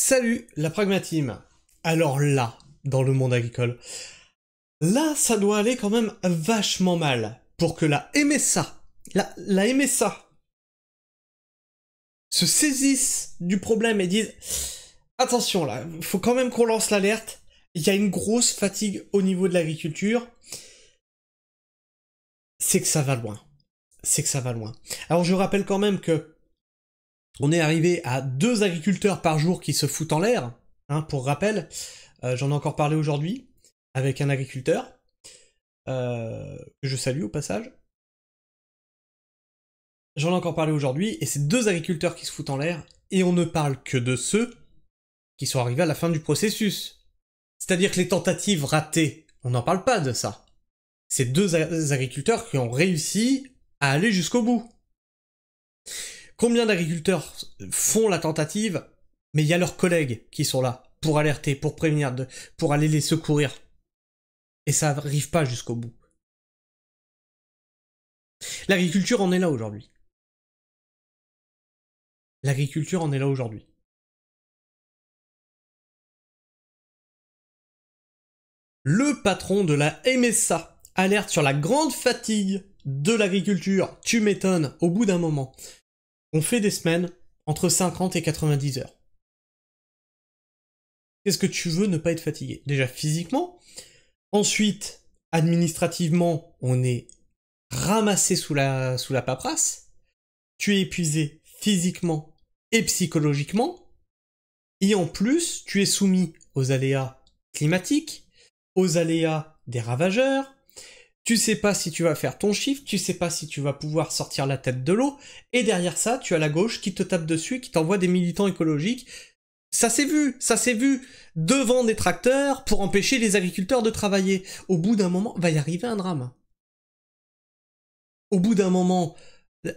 Salut la pragmatime. Alors là, dans le monde agricole, là ça doit aller quand même vachement mal pour que la MSA, la MSA se saisisse du problème et dise attention là, faut quand même qu'on lance l'alerte, il y a une grosse fatigue au niveau de l'agriculture, c'est que ça va loin. C'est que ça va loin. Alors je rappelle quand même que on est arrivé à 2 agriculteurs par jour qui se foutent en l'air, hein, pour rappel. J'en ai encore parlé aujourd'hui avec un agriculteur, que je salue au passage. J'en ai encore parlé aujourd'hui, et c'est 2 agriculteurs qui se foutent en l'air, et on ne parle que de ceux qui sont arrivés à la fin du processus. C'est-à-dire que les tentatives ratées, on n'en parle pas de ça. C'est 2 agriculteurs qui ont réussi à aller jusqu'au bout. Combien d'agriculteurs font la tentative, mais il y a leurs collègues qui sont là pour alerter, pour prévenir, pour aller les secourir. Et ça n'arrive pas jusqu'au bout. L'agriculture en est là aujourd'hui. L'agriculture en est là aujourd'hui. Le patron de la MSA alerte sur la grande fatigue de l'agriculture. Tu m'étonnes, au bout d'un moment. On fait des semaines entre 50 et 90 heures. Qu'est-ce que tu veux ne pas être fatigué? Déjà physiquement. Ensuite, administrativement, on est ramassé sous la paperasse. Tu es épuisé physiquement et psychologiquement. Et en plus, tu es soumis aux aléas climatiques, aux aléas des ravageurs. Tu sais pas si tu vas faire ton chiffre, tu sais pas si tu vas pouvoir sortir la tête de l'eau, et derrière ça, tu as la gauche qui te tape dessus, qui t'envoie des militants écologiques. Ça s'est vu, devant des tracteurs pour empêcher les agriculteurs de travailler. Au bout d'un moment, va y arriver un drame. Au bout d'un moment,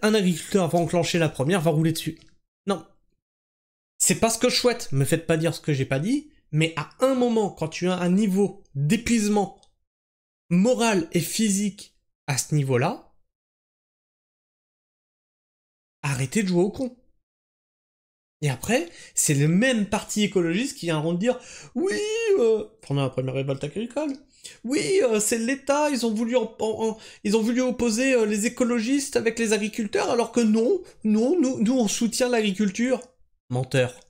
un agriculteur va enclencher la première, va rouler dessus. Non. C'est pas ce que je souhaite, me faites pas dire ce que j'ai pas dit, mais à un moment, quand tu as un niveau d'épuisement moral et physique à ce niveau-là, arrêtez de jouer au con. Et après, c'est le même parti écologiste qui viendront dire « Oui, pendant la première révolte agricole, oui, c'est l'État, ils ont voulu opposer les écologistes avec les agriculteurs, alors que non, nous on soutient l'agriculture. » Menteur.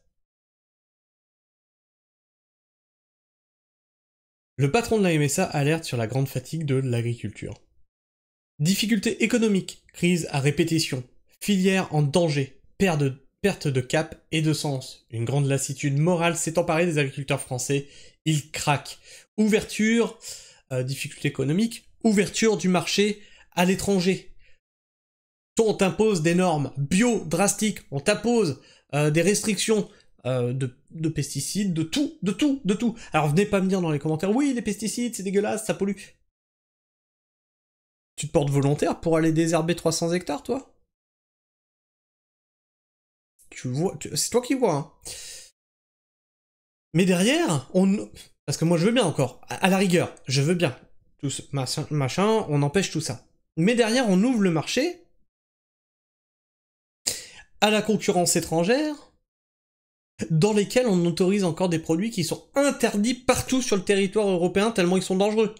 Le patron de la MSA alerte sur la grande fatigue de l'agriculture. Difficultés économiques, crise à répétition, filière en danger, perte de cap et de sens. Une grande lassitude morale s'est emparée des agriculteurs français. Ils craquent. Ouverture, difficultés économiques, ouverture du marché à l'étranger. On t'impose des normes bio drastiques, on t'impose des restrictions de pesticides, de tout. Alors venez pas me dire dans les commentaires, oui, les pesticides, c'est dégueulasse, ça pollue. Tu te portes volontaire pour aller désherber 300 hectares, toi? Tu vois, c'est toi qui vois, hein. Mais derrière, parce que moi je veux bien encore, à la rigueur, je veux bien. Tout ce machin, on empêche tout ça. Mais derrière, on ouvre le marché à la concurrence étrangère, dans lesquels on autorise encore des produits qui sont interdits partout sur le territoire européen tellement ils sont dangereux.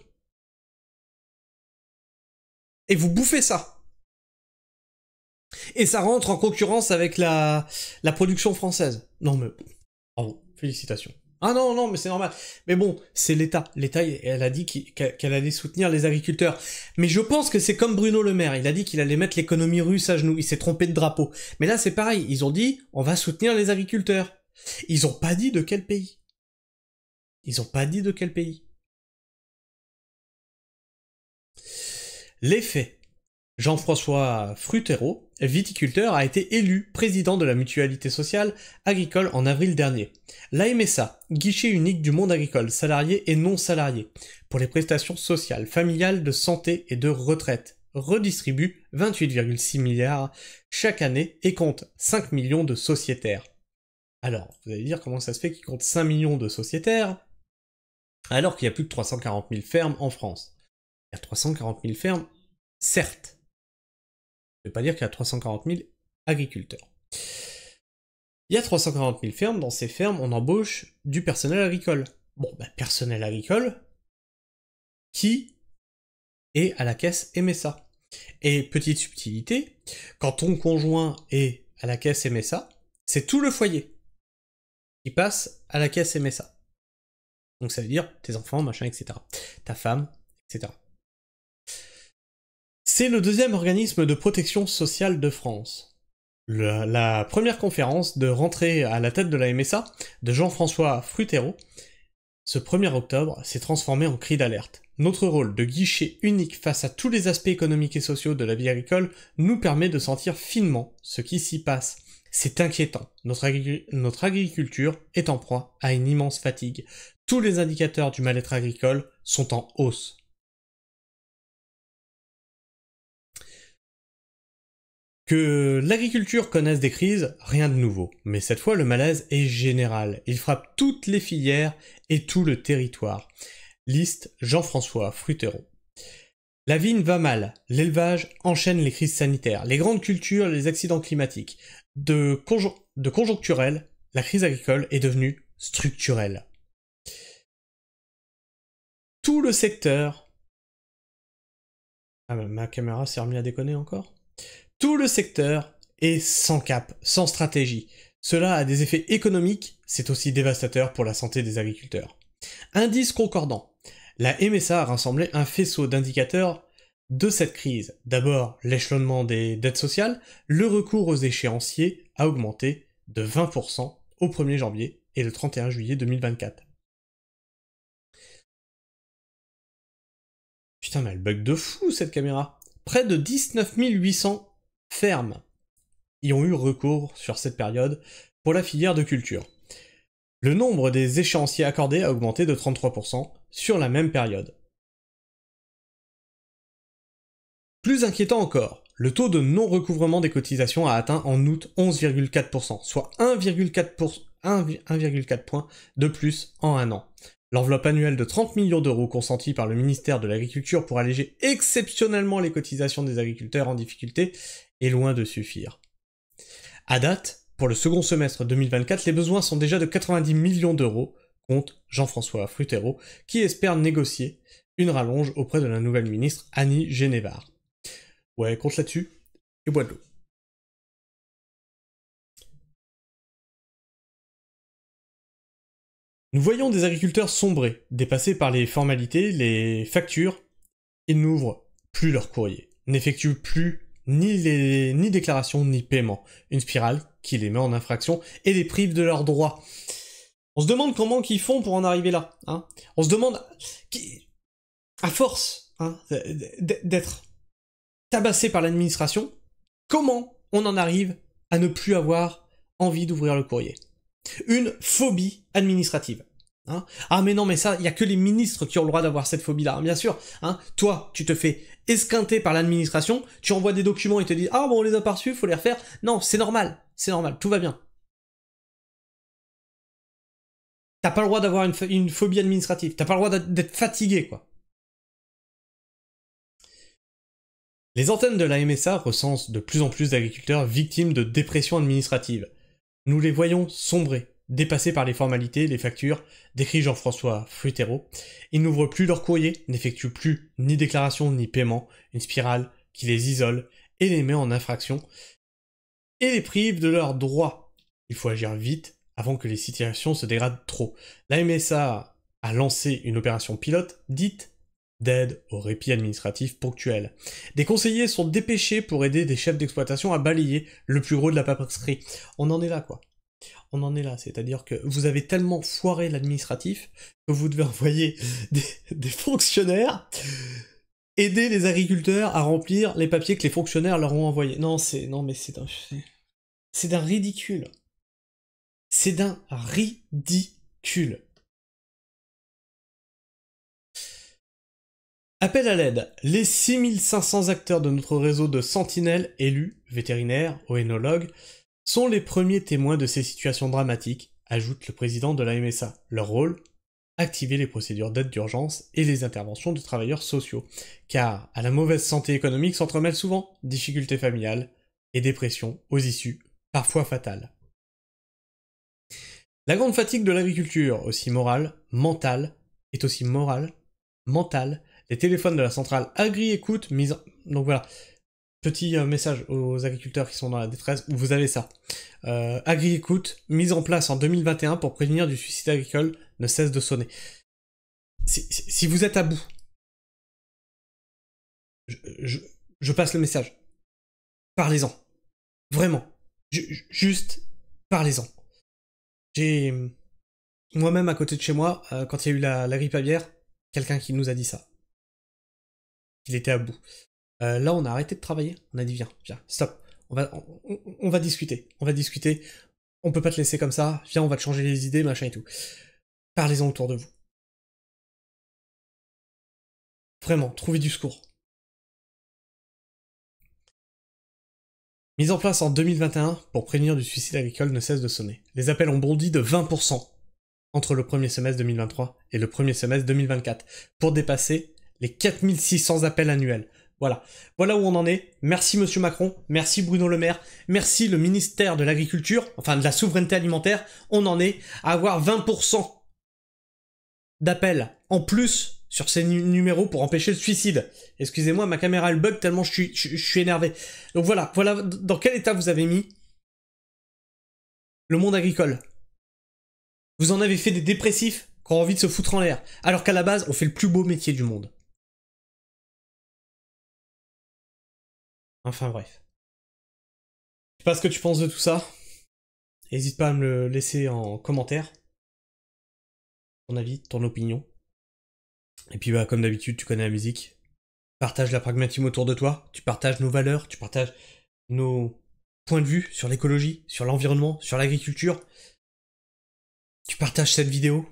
Et vous bouffez ça. Et ça rentre en concurrence avec la production française. Non mais, bravo, félicitations. Ah non, mais c'est normal. Mais bon, c'est l'État. L'État, elle a dit qu'elle allait soutenir les agriculteurs. Mais je pense que c'est comme Bruno Le Maire. Il a dit qu'il allait mettre l'économie russe à genoux. Il s'est trompé de drapeau. Mais là, c'est pareil. Ils ont dit, on va soutenir les agriculteurs. Ils ont pas dit de quel pays. Les faits. Jean-François Frutereau, viticulteur, a été élu président de la Mutualité sociale agricole en avril dernier. La MSA, guichet unique du monde agricole, salarié et non salarié, pour les prestations sociales, familiales, de santé et de retraite, redistribue 28,6 milliards chaque année et compte 5 millions de sociétaires. Alors, vous allez dire comment ça se fait qu'il compte 5 millions de sociétaires, alors qu'il y a plus de 340 000 fermes en France. Il y a 340 000 fermes, certes. Ça ne veut pas dire qu'il y a 340 000 agriculteurs. Il y a 340 000 fermes, dans ces fermes, on embauche du personnel agricole. Bon, personnel agricole qui est à la caisse MSA. Et petite subtilité, quand ton conjoint est à la caisse MSA, c'est tout le foyer qui passe à la caisse MSA. Donc ça veut dire tes enfants, machin, etc. Ta femme, etc. C'est le deuxième organisme de protection sociale de France. La première conférence de rentrée à la tête de la MSA de Jean-François Frutereau, ce 1er octobre, s'est transformé en cri d'alerte. Notre rôle de guichet unique face à tous les aspects économiques et sociaux de la vie agricole nous permet de sentir finement ce qui s'y passe. C'est inquiétant. Notre agriculture est en proie à une immense fatigue. Tous les indicateurs du mal-être agricole sont en hausse. Que l'agriculture connaisse des crises, rien de nouveau. Mais cette fois, le malaise est général. Il frappe toutes les filières et tout le territoire. Liste Jean-François Frutereau. La vigne va mal, l'élevage enchaîne les crises sanitaires, les grandes cultures, les accidents climatiques. De conjoncturel, la crise agricole est devenue structurelle. Tout le secteur... Ah, ma caméra s'est remis à déconner encore. Tout le secteur est sans cap, sans stratégie. Cela a des effets économiques, c'est aussi dévastateur pour la santé des agriculteurs. Indice concordant. La MSA a rassemblé un faisceau d'indicateurs de cette crise. D'abord, l'échelonnement des dettes sociales, le recours aux échéanciers a augmenté de 20% au 1er janvier et le 31 juillet 2024. Putain, mais elle bug de fou cette caméra. Près de 19 800 fermes y ont eu recours sur cette période pour la filière de culture. Le nombre des échéanciers accordés a augmenté de 33% sur la même période. Plus inquiétant encore, le taux de non-recouvrement des cotisations a atteint en août 11,4%, soit 1,4 points de plus en un an. L'enveloppe annuelle de 30 millions d'euros consentie par le ministère de l'Agriculture pour alléger exceptionnellement les cotisations des agriculteurs en difficulté est loin de suffire. À date, pour le second semestre 2024, les besoins sont déjà de 90 millions d'euros, compte Jean-François Frutereau, qui espère négocier une rallonge auprès de la nouvelle ministre Annie Genevard. Ouais, compte là-dessus, et bois de l'eau. Nous voyons des agriculteurs sombrer, dépassés par les formalités, les factures. Ils n'ouvrent plus leur courrier, n'effectuent plus ni déclaration ni paiement. Une spirale qui les met en infraction et les prive de leurs droits. On se demande comment ils font pour en arriver là. Hein. On se demande, à force d'être tabassé par l'administration, comment on en arrive à ne plus avoir envie d'ouvrir le courrier. Une phobie administrative. Hein, ah mais non, mais ça, il y a que les ministres qui ont le droit d'avoir cette phobie-là, bien sûr. Hein, toi, tu te fais esquinter par l'administration, tu envoies des documents et te dis ah bon, on les a pas reçus, faut les refaire. Non, c'est normal, tout va bien. T'as pas le droit d'avoir une phobie administrative, t'as pas le droit d'être fatigué, quoi. Les antennes de la MSA recensent de plus en plus d'agriculteurs victimes de dépression administrative. Nous les voyons sombrer, dépassés par les formalités, les factures, décrit Jean-François Frutereau. Ils n'ouvrent plus leur courrier, n'effectuent plus ni déclaration ni paiement, une spirale qui les isole et les met en infraction, et les prive de leurs droits. Il faut agir vite avant que les situations se dégradent trop. La MSA a lancé une opération pilote dite d'aide au répit administratif ponctuel. Des conseillers sont dépêchés pour aider des chefs d'exploitation à balayer le plus gros de la paperasserie. On en est là, quoi. On en est là, c'est-à-dire que vous avez tellement foiré l'administratif que vous devez envoyer des fonctionnaires aider les agriculteurs à remplir les papiers que les fonctionnaires leur ont envoyés. C'est d'un ridicule. C'est d'un ridicule. Appel à l'aide. Les 6500 acteurs de notre réseau de sentinelles, élus, vétérinaires, oénologues, sont les premiers témoins de ces situations dramatiques, ajoute le président de la MSA. Leur rôle ? Activer les procédures d'aide d'urgence et les interventions de travailleurs sociaux. Car à la mauvaise santé économique s'entremêlent souvent difficultés familiales et dépression aux issues parfois fatales. La grande fatigue de l'agriculture, aussi morale, mentale, est aussi morale, mentale. Les téléphones de la centrale Agri-Écoute mis en... Donc voilà, petit message aux agriculteurs qui sont dans la détresse, vous avez ça. Agri-Écoute, mise en place en 2021 pour prévenir du suicide agricole, ne cesse de sonner. Si vous êtes à bout, je passe le message. Parlez-en. Vraiment. Juste, parlez-en. J'ai... Moi-même, à côté de chez moi, quand il y a eu la grippe aviaire, quelqu'un qui nous a dit ça. Il était à bout. Là, on a arrêté de travailler. On a dit, viens, stop. On va discuter. On va discuter. On peut pas te laisser comme ça. Viens, on va te changer les idées, machin et tout. Parlez-en autour de vous. Vraiment, trouvez du secours. Mise en place en 2021 pour prévenir du suicide agricole ne cesse de sonner. Les appels ont bondi de 20% entre le premier semestre 2023 et le premier semestre 2024 pour dépasser les 4600 appels annuels. Voilà. Voilà où on en est. Merci Monsieur Macron, merci Bruno Le Maire, merci le ministère de l'Agriculture, enfin de la souveraineté alimentaire. On en est à avoir 20% d'appels en plus sur ces numéros pour empêcher le suicide. Excusez-moi, ma caméra elle bug tellement je suis énervé. Donc voilà dans quel état vous avez mis le monde agricole. Vous en avez fait des dépressifs qui ont envie de se foutre en l'air, alors qu'à la base, on fait le plus beau métier du monde. Enfin bref. Je sais pas ce que tu penses de tout ça. N'hésite pas à me le laisser en commentaire. Ton avis, ton opinion. Et puis bah, comme d'habitude, tu connais la musique. Partage la pragmatisme autour de toi. Tu partages nos valeurs, tu partages nos points de vue sur l'écologie, sur l'environnement, sur l'agriculture. Tu partages cette vidéo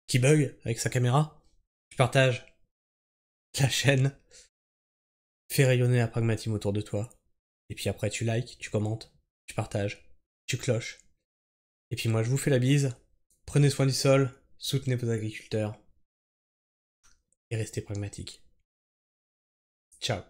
qui bug avec sa caméra. Tu partages la chaîne. Fais rayonner la pragmatisme autour de toi. Et puis après, tu likes, tu commentes, tu partages, tu cloches. Et puis moi, je vous fais la bise. Prenez soin du sol, soutenez vos agriculteurs. Et restez pragmatiques. Ciao.